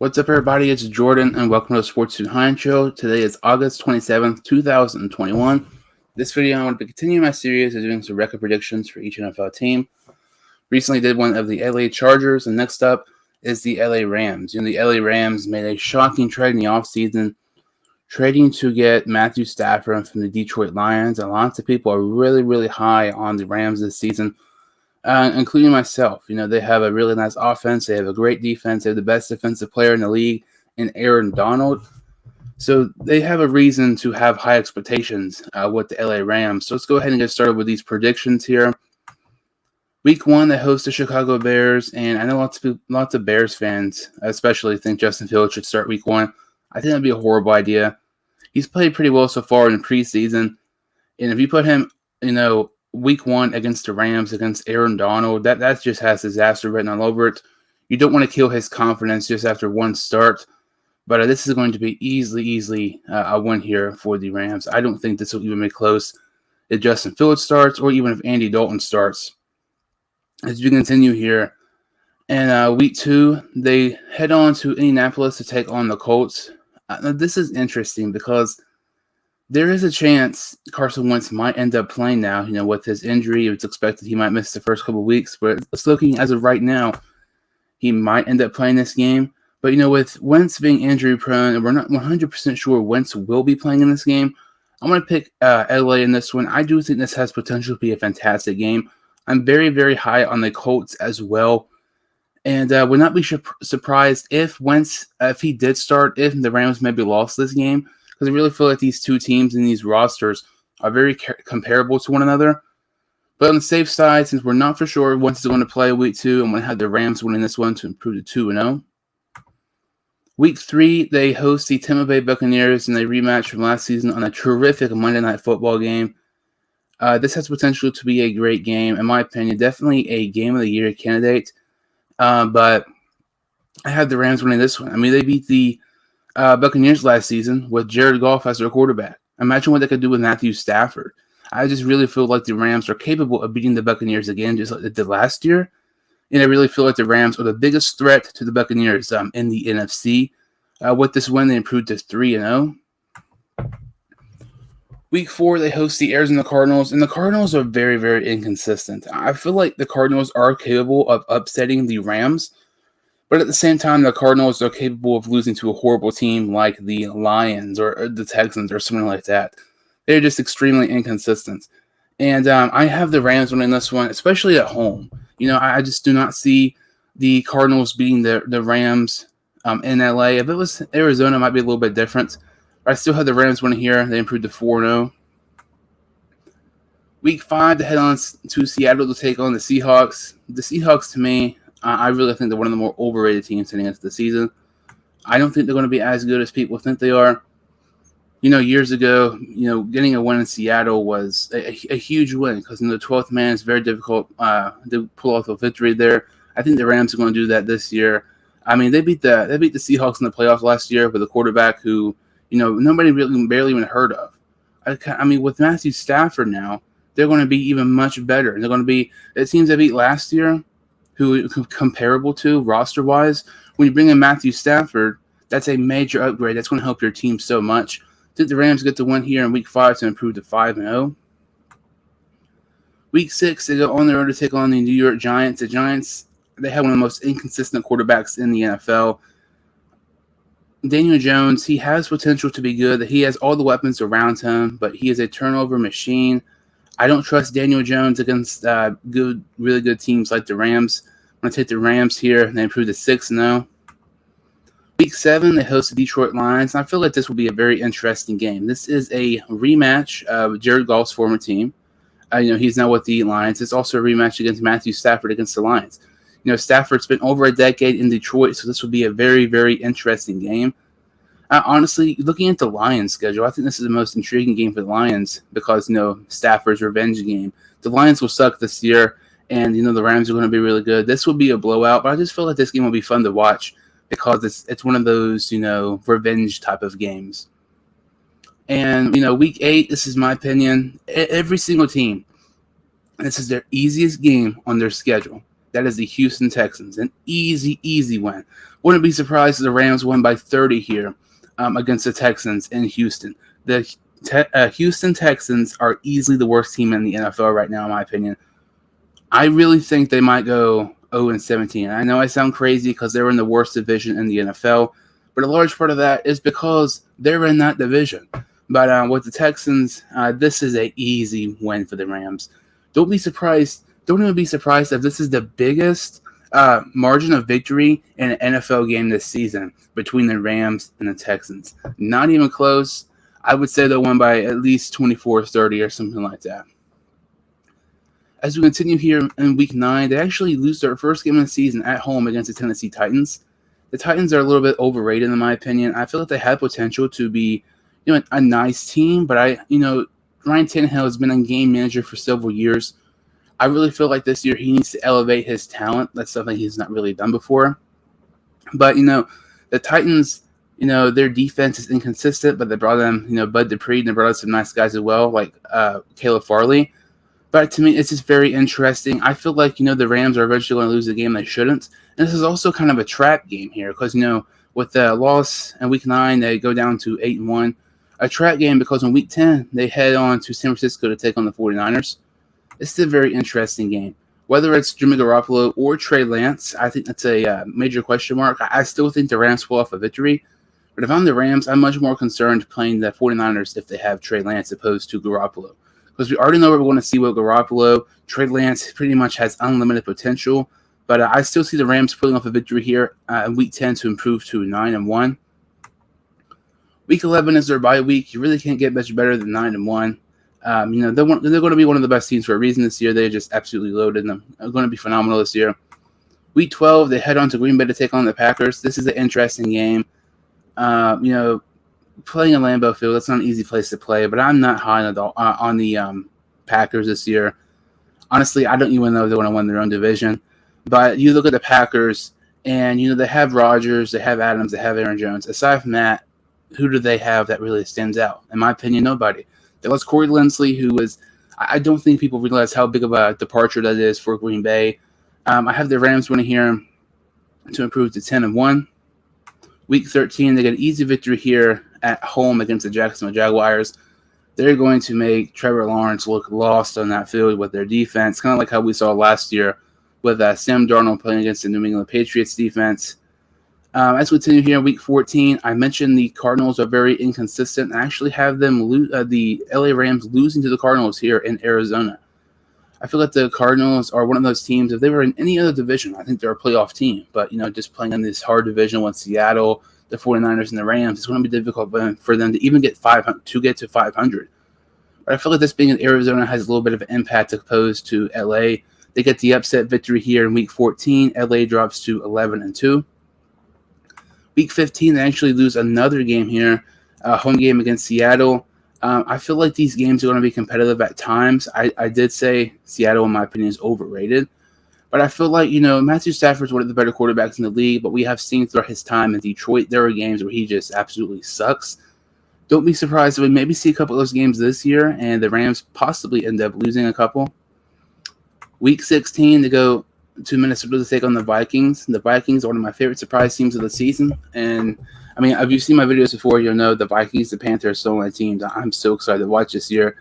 What's up, everybody? It's Jordan, and welcome to the Sports 200 Show. Today is August 27th, 2021. This video, I want to continue my series of doing some record predictions for each NFL team. Recently did one of the LA Chargers, and next up is the LA Rams. The LA Rams made a shocking trade in the offseason, trading to get Matthew Stafford from the Detroit Lions. And lots of people are really high on the Rams this season. Including myself. They have a really nice offense. They have a great defense. They have the best defensive player in the league in Aaron Donald. So they have a reason to have high expectations with the LA Rams. So let's go ahead and get started with these predictions here. Week 1, they host the Chicago Bears, and I know lots of Bears fans, especially, think Justin Fields should start Week 1. I think that'd be a horrible idea. He's played pretty well so far in the preseason, and if you put him, Week 1 against the Rams, against Aaron Donald, that just has disaster written all over it. You don't want to kill his confidence just after one start, but this is going to be easily a win here for the Rams. I don't think this will even be close if Justin Fields starts or even if Andy Dalton starts. As we continue here, and Week 2, they head on to Indianapolis to take on the Colts. Now this is interesting because there is a chance Carson Wentz might end up playing now. With his injury, it's expected he might miss the first couple of weeks. But it's looking as of right now, he might end up playing this game. But, with Wentz being injury prone, and we're not 100% sure Wentz will be playing in this game, I'm going to pick LA in this one. I do think this has potential to be a fantastic game. I'm very high on the Colts as well. And would not be surprised if Wentz, if he did start, if the Rams maybe lost this game. Because I really feel like these two teams and these rosters are very comparable to one another. But on the safe side, since we're not for sure Wentz is going to play Week 2, I'm going to have the Rams winning this one to improve to 2-0. Week 3, they host the Tampa Bay Buccaneers in a rematch from last season on a terrific Monday Night Football game. This has potential to be a great game, in my opinion. Definitely a Game of the Year candidate. But I have the Rams winning this one. They beat the Buccaneers last season with Jared Goff as their quarterback. Imagine what they could do with Matthew Stafford. I just really feel like the Rams are capable of beating the Buccaneers again, just like they did last year. And I really feel like the Rams are the biggest threat to the Buccaneers in the NFC. With this win, they improved to 3-0. Week 4, they host the Arizona Cardinals, and the Cardinals are very inconsistent. I feel like the Cardinals are capable of upsetting the Rams, but at the same time, the Cardinals are capable of losing to a horrible team like the Lions or the Texans or something like that. They're just extremely inconsistent. And I have the Rams winning this one, especially at home. I just do not see the Cardinals beating the Rams in LA. If it was Arizona, it might be a little bit different. But I still have the Rams winning here. They improved to 4-0. Week 5, they head on to Seattle to take on the Seahawks. The Seahawks, to me, I really think they're one of the more overrated teams heading into the season. I don't think they're going to be as good as people think they are. Years ago, getting a win in Seattle was a huge win because the 12th man is very difficult to pull off a victory there. I think the Rams are going to do that this year. They beat the Seahawks in the playoffs last year with a quarterback who, nobody really barely even heard of. With Matthew Stafford now, they're going to be even much better. They're going to be, it seems they beat last year, who comparable to roster-wise. When you bring in Matthew Stafford, that's a major upgrade. That's going to help your team so much. I think the Rams get the win here in Week 5 to improve to 5-0. Week 6, they go on the road to take on the New York Giants. The Giants, they have one of the most inconsistent quarterbacks in the NFL. Daniel Jones, he has potential to be good. He has all the weapons around him, but he is a turnover machine. I don't trust Daniel Jones against really good teams like the Rams. I'm going to take the Rams here, and they improve to 6-0. Week 7, they host the Detroit Lions, and I feel like this will be a very interesting game. This is a rematch of Jared Goff's former team. He's now with the Lions. It's also a rematch against Matthew Stafford against the Lions. Stafford's been over a decade in Detroit, so this will be a very interesting game. Honestly, looking at the Lions' schedule, I think this is the most intriguing game for the Lions because, Stafford's revenge game. The Lions will suck this year, and, the Rams are going to be really good. This will be a blowout, but I just feel like this game will be fun to watch because it's one of those, revenge type of games. And, Week 8, this is my opinion, every single team, this is their easiest game on their schedule. That is the Houston Texans. An easy win. Wouldn't be surprised if the Rams won by 30 here against the Texans in Houston. The Houston Texans are easily the worst team in the NFL right now, in my opinion. I really think they might go 0-17. I know I sound crazy because they're in the worst division in the NFL, but a large part of that is because they're in that division. But with the Texans, this is an easy win for the Rams. Don't be surprised. Don't even be surprised if this is the biggest margin of victory in an NFL game this season between the Rams and the Texans. Not even close. I would say they'll win by at least 24-30 or something like that. As we continue here in Week 9, they actually lose their first game of the season at home against the Tennessee Titans. The Titans are a little bit overrated in my opinion. I feel like they have potential to be, a nice team, but Ryan Tannehill has been a game manager for several years. I really feel like this year he needs to elevate his talent. That's something he's not really done before. But the Titans, their defense is inconsistent, but they brought them, Bud Dupree, and they brought us some nice guys as well, like Caleb Farley. But to me, it's just very interesting. I feel like, the Rams are eventually going to lose a game they shouldn't. And this is also kind of a trap game here because, with the loss in Week 9, they go down to 8-1. A trap game because in Week 10, they head on to San Francisco to take on the 49ers. It's a very interesting game. Whether it's Jimmy Garoppolo or Trey Lance, I think that's a major question mark. I still think the Rams pull off a victory. But if I'm the Rams, I'm much more concerned playing the 49ers if they have Trey Lance opposed to Garoppolo. Because we already know what we're going to see with Garoppolo. Trey Lance pretty much has unlimited potential. But I still see the Rams pulling off a victory here in Week 10 to improve to 9-1. Week 11 is their bye week. You really can't get much better than 9-1. They're going to be one of the best teams for a reason this year. They're just absolutely loaded. They're going to be phenomenal this year. Week 12, they head on to Green Bay to take on the Packers. This is an interesting game. Playing in Lambeau Field, that's not an easy place to play, but I'm not high on the Packers this year. Honestly, I don't even know if they're going to win their own division. But you look at the Packers, and, they have Rodgers, they have Adams, they have Aaron Jones. Aside from that, who do they have that really stands out? In my opinion, nobody. There was Corey Linsley, who was – I don't think people realize how big of a departure that is for Green Bay. I have the Rams winning here to improve to 10-1. Week 13, they get an easy victory here at home against the Jacksonville Jaguars. They're going to make Trevor Lawrence look lost on that field with their defense, kind of like how we saw last year with Sam Darnold playing against the New England Patriots defense. As we continue here in Week 14, I mentioned the Cardinals are very inconsistent. I actually have them the LA Rams losing to the Cardinals here in Arizona. I feel like the Cardinals are one of those teams, if they were in any other division, I think they're a playoff team. But, just playing in this hard division with Seattle, the 49ers, and the Rams, it's going to be difficult for them to even get to 500. But I feel like this being in Arizona has a little bit of an impact opposed to LA. They get the upset victory here in Week 14. LA drops to 11-2. Week 15, they actually lose another game here, a home game against Seattle. I feel like these games are going to be competitive at times. I did say Seattle, in my opinion, is overrated. But I feel like, Matthew Stafford's one of the better quarterbacks in the league, but we have seen throughout his time in Detroit, there are games where he just absolutely sucks. Don't be surprised if we maybe see a couple of those games this year, and the Rams possibly end up losing a couple. Week 16, they go to Minnesota to take on the Vikings. The Vikings are one of my favorite surprise teams of the season. And, if you've seen my videos before, you'll know the Vikings, the Panthers, so my teams. I'm so excited to watch this year.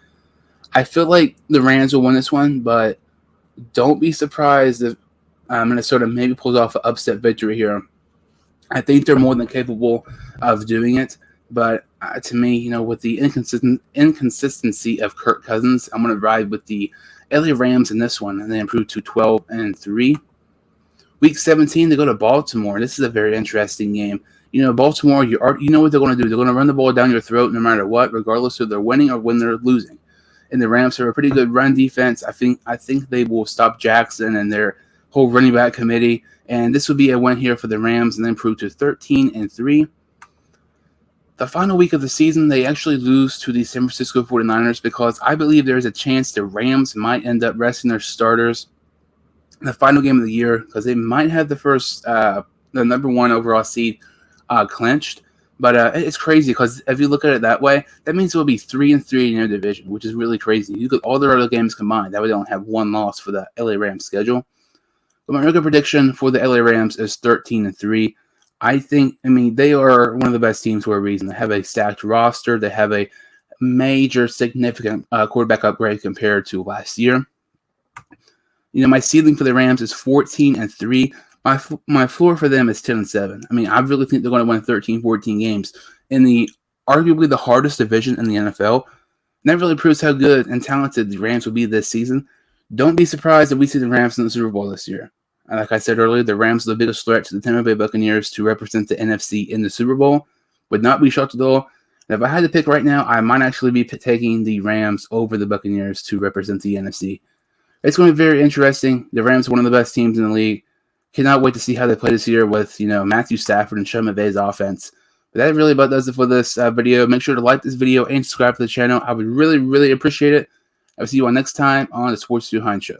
I feel like the Rams will win this one, but don't be surprised if Minnesota maybe pulls off an upset victory here. I think they're more than capable of doing it. But to me, with the inconsistency of Kirk Cousins, I'm going to ride with the LA Rams in this one, and they improve to 12-3. Week 17, they go to Baltimore. This is a very interesting game. Baltimore, you know what they're going to do. They're going to run the ball down your throat no matter what, regardless if they're winning or when they're losing. And the Rams have a pretty good run defense. I think they will stop Jackson and their whole running back committee. And this would be a win here for the Rams, and they improve to 13-3. The final week of the season, they actually lose to the San Francisco 49ers because I believe there's a chance the Rams might end up resting their starters in the final game of the year because they might have the number one overall seed clinched. But it's crazy because if you look at it that way, that means it will be 3-3 in your division, which is really crazy. You look at all their other games combined, that way they don't have one loss for the LA Rams schedule. But my record prediction for the LA Rams is 13-3. I mean, they are one of the best teams for a reason. They have a stacked roster. They have a major, significant quarterback upgrade compared to last year. You know, my ceiling for the Rams is 14-3. My floor for them is 10-7. I mean, I really think they're going to win 13, 14 games in arguably the hardest division in the NFL. And that really proves how good and talented the Rams will be this season. Don't be surprised if we see the Rams in the Super Bowl this year. And like I said earlier, the Rams are the biggest threat to the Tampa Bay Buccaneers to represent the NFC in the Super Bowl. Would not be shocked at all. And if I had to pick right now, I might actually be taking the Rams over the Buccaneers to represent the NFC. It's going to be very interesting. The Rams are one of the best teams in the league. Cannot wait to see how they play this year with, Matthew Stafford and Sean McVay's offense. But that really about does it for this video. Make sure to like this video and subscribe to the channel. I would really, really appreciate it. I'll see you all next time on the Sports 2 Hines Show.